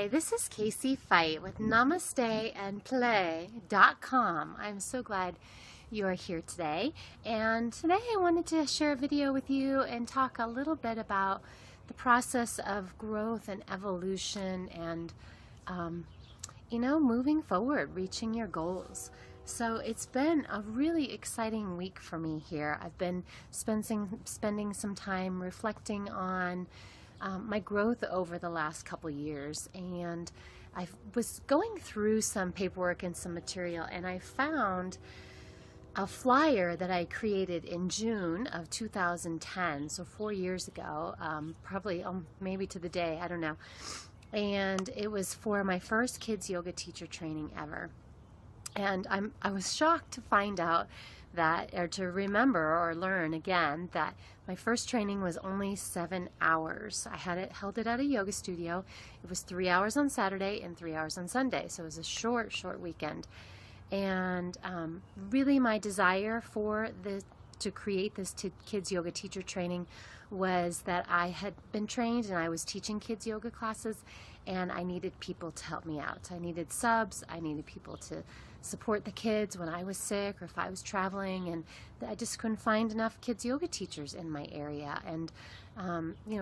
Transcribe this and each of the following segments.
Hi, this is Casey Feicht with namasteandplay.com. I'm so glad you are here today. And today I wanted to share a video with you and talk a little bit about the process of growth and evolution and, moving forward, reaching your goals. So it's been a really exciting week for me here. I've been spending some time reflecting on my growth over the last couple years, and I was going through some paperwork and some material, and I found a flyer that I created in June of 2010, so 4 years ago, probably maybe to the day, I don't know. And it was for my first kids yoga teacher training ever. And I was shocked to find out that, or to remember or learn again, that my first training was only 7 hours. I held it at a yoga studio. It was 3 hours on Saturday and 3 hours on Sunday, so it was a short weekend. And really my desire to create this kids yoga teacher training was that I had been trained and I was teaching kids yoga classes, and I needed people to help me out. I needed subs, I needed people to support the kids when I was sick or if I was traveling, and I just couldn't find enough kids yoga teachers in my area. And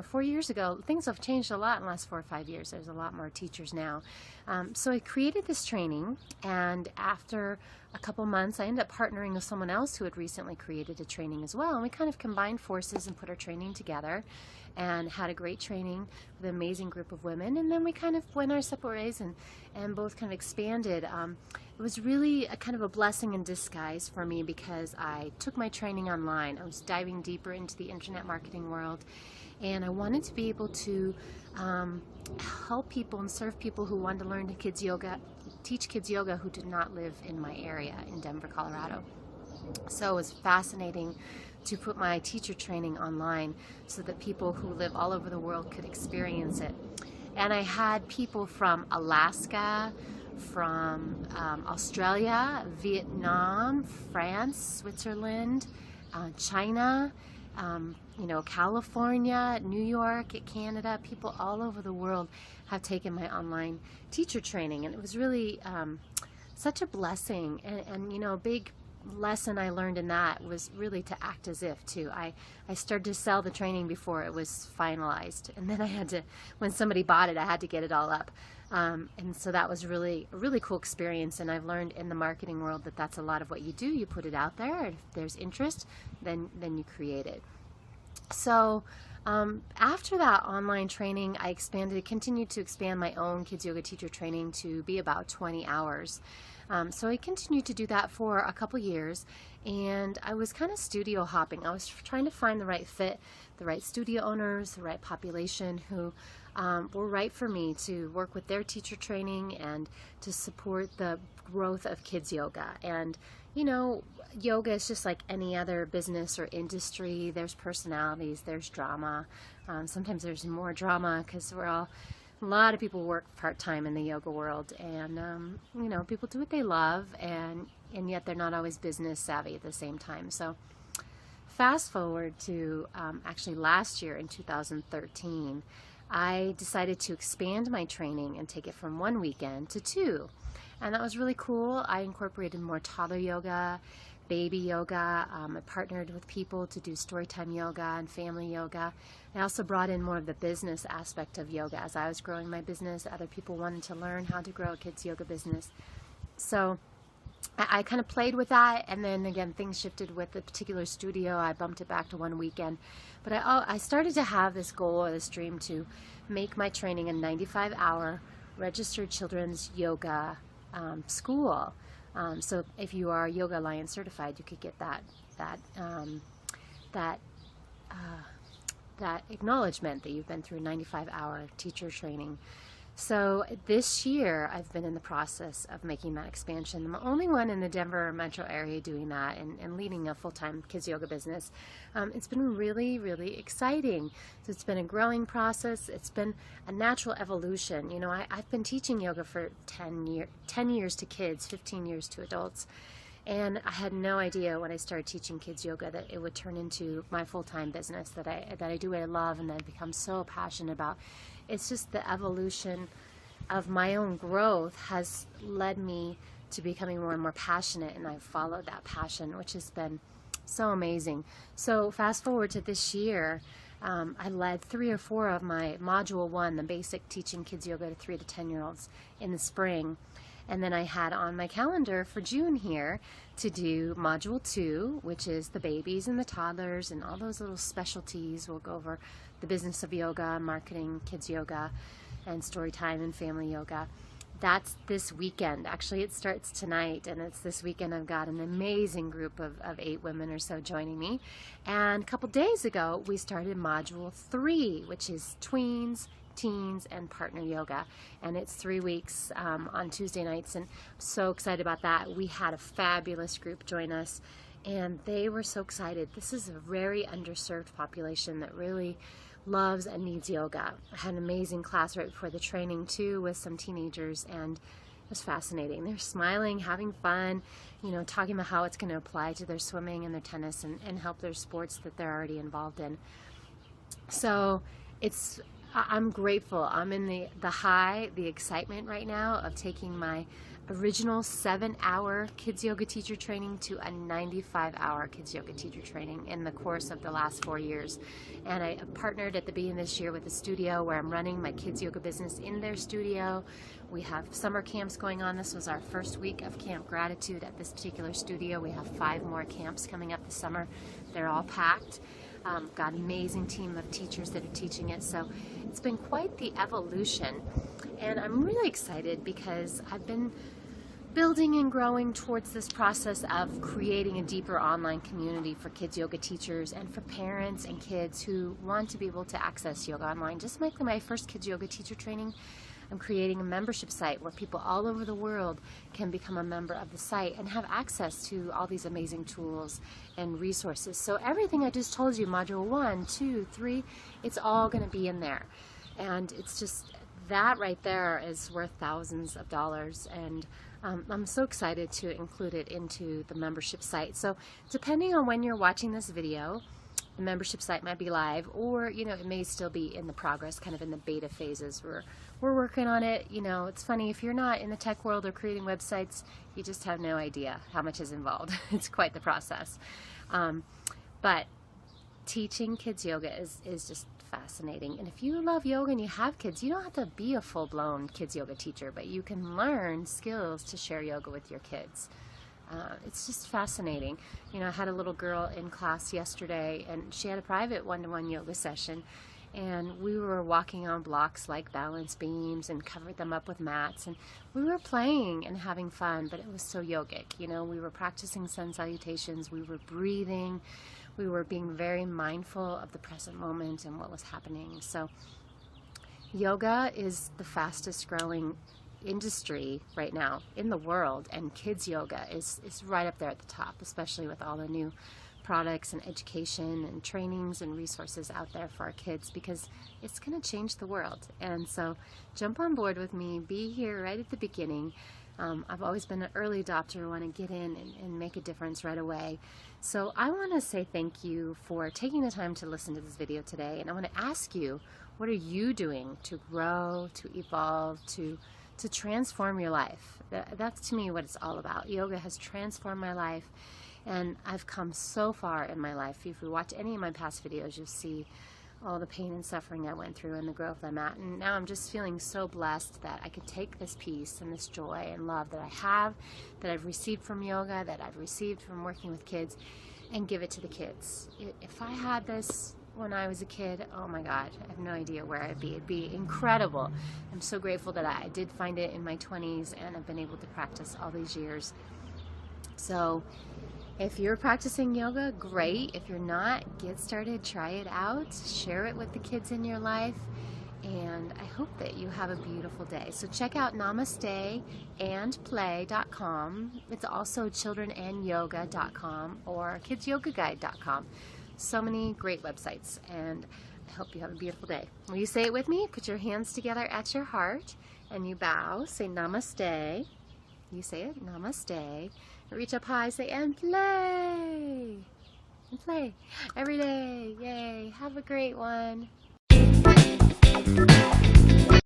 4 years ago, things have changed a lot in the last 4 or 5 years. There's a lot more teachers now. So I created this training, and after a couple months I ended up partnering with someone else who had recently created a training as well, and we kind of combined forces and put our training together and had a great training with an amazing group of women. And then we kind of went our separate ways and both kind of expanded. It was really a kind of a blessing in disguise for me, because I took my training online. I was diving deeper into the internet marketing world, and I wanted to be able to help people and serve people who wanted to learn teach kids yoga who did not live in my area in Denver, Colorado. So it was fascinating to put my teacher training online so that people who live all over the world could experience it. And I had people from Alaska, from Australia, Vietnam, France, Switzerland, China, California, New York, Canada. People all over the world have taken my online teacher training, and it was really such a blessing. And a big lesson I learned in that was really to act as if too. I started to sell the training before it was finalized, and then I had to, when somebody bought it, I had to get it all up. And so that was really a really cool experience, and I've learned in the marketing world that that's a lot of what you do. You put it out there, and if there's interest, then you create it. So after that online training, I continued to expand my own kids yoga teacher training to be about 20 hours. So I continued to do that for a couple years, and I was kind of studio hopping. I was trying to find the right fit, the right studio owners, the right population who were right for me to work with their teacher training and to support the growth of kids yoga. And yoga is just like any other business or industry. There's personalities, there's drama. Sometimes there's more drama because a lot of people work part-time in the yoga world, and people do what they love, and yet they're not always business savvy at the same time. So fast forward to actually last year in 2013, I decided to expand my training and take it from 1 weekend to 2. And that was really cool. I incorporated more toddler yoga, baby yoga. I partnered with people to do storytime yoga and family yoga. I also brought in more of the business aspect of yoga. As I was growing my business, other people wanted to learn how to grow a kids yoga business. So I kind of played with that, and then again things shifted with the particular studio. I bumped it back to 1 weekend. But I started to have this goal or this dream to make my training a 95-hour registered children's yoga school. So if you are Yoga Alliance certified, you could get that acknowledgement that you've been through a 95-hour teacher training. So this year I've been in the process of making that expansion. I'm the only one in the Denver metro area doing that and leading a full-time kids yoga business. It's been really, really exciting. So it's been a growing process. It's been a natural evolution. I've been teaching yoga for 10 years to kids, 15 years to adults. And I had no idea when I started teaching kids yoga that it would turn into my full-time business, that I do what I love and that I've become so passionate about. It's just the evolution of my own growth has led me to becoming more and more passionate, and I've followed that passion, which has been so amazing. So fast forward to this year, I led 3 or 4 of my Module 1, the basic teaching kids yoga to 3 to 10-year-olds in the spring. And then I had on my calendar for June here to do Module 2, which is the babies and the toddlers and all those little specialties. We'll go over the business of yoga, marketing kids yoga, and story time and family yoga. That's this weekend. Actually, it starts tonight, and it's this weekend. I've got an amazing group of 8 women or so joining me. And a couple days ago, we started Module 3, which is tweens, teens, and partner yoga. And it's 3 weeks on Tuesday nights, and I'm so excited about that. We had a fabulous group join us, and they were so excited. This is a very underserved population that really loves and needs yoga. I had an amazing class right before the training too with some teenagers, and it was fascinating. They're smiling, having fun, you know, talking about how it's going to apply to their swimming and their tennis and help their sports that they're already involved in. So I'm grateful. I'm in the excitement right now of taking my original 7-hour kids yoga teacher training to a 95-hour kids yoga teacher training in the course of the last 4 years. And I partnered at the beginning of this year with a studio where I'm running my kids yoga business in their studio. We have summer camps going on. This was our first week of Camp Gratitude at this particular studio. We have 5 more camps coming up this summer. They're all packed. Got an amazing team of teachers that are teaching it. So it's been quite the evolution. And I'm really excited because I've been building and growing towards this process of creating a deeper online community for kids yoga teachers and for parents and kids who want to be able to access yoga online. Just like my first kids yoga teacher training, I'm creating a membership site where people all over the world can become a member of the site and have access to all these amazing tools and resources. So everything I just told you, Module 1, 2, 3, it's all going to be in there. And it's just, that right there is worth thousands of dollars, and I'm so excited to include it into the membership site. So depending on when you're watching this video, the membership site might be live, or you know, it may still be in the progress, kind of in the beta phases. We're working on it. You know, it's funny, if you're not in the tech world or creating websites, you just have no idea how much is involved. It's quite the process. But teaching kids yoga is just fascinating. And if you love yoga and you have kids, you don't have to be a full-blown kids yoga teacher, but you can learn skills to share yoga with your kids. It's just fascinating. You know, I had a little girl in class yesterday, and she had a private one-to-one yoga session, and we were walking on blocks like balance beams and covered them up with mats, and we were playing and having fun, but it was so yogic. You know, we were practicing sun salutations, we were breathing, we were being very mindful of the present moment and what was happening. So yoga is the fastest growing industry right now in the world, and kids yoga is right up there at the top, especially with all the new products and education and trainings and resources out there for our kids, because it's going to change the world. And so jump on board with me, be here right at the beginning. I've always been an early adopter, want to get in and make a difference right away. So I want to say thank you for taking the time to listen to this video today, and I want to ask you, what are you doing to grow, to evolve, to transform your life? That's to me what it's all about. Yoga has transformed my life, and I've come so far in my life. If you watch any of my past videos, you'll see all the pain and suffering I went through and the growth I'm at. And now I'm just feeling so blessed that I can take this peace and this joy and love that I have, that I've received from yoga, that I've received from working with kids, and give it to the kids. If I had this when I was a kid, oh my God, I have no idea where I'd be. It'd be incredible. I'm so grateful that I did find it in my 20s, and I've been able to practice all these years. So if you're practicing yoga, great. If you're not, get started, try it out, share it with the kids in your life, and I hope that you have a beautiful day. So check out namasteandplay.com. It's also childrenandyoga.com or kidsyyogaguide.com. So many great websites, and I hope you have a beautiful day. Will you say it with me? Put your hands together at your heart, and you bow. Say namaste. You say it, namaste. Reach up high, say, and play. And play every day. Yay. Have a great one.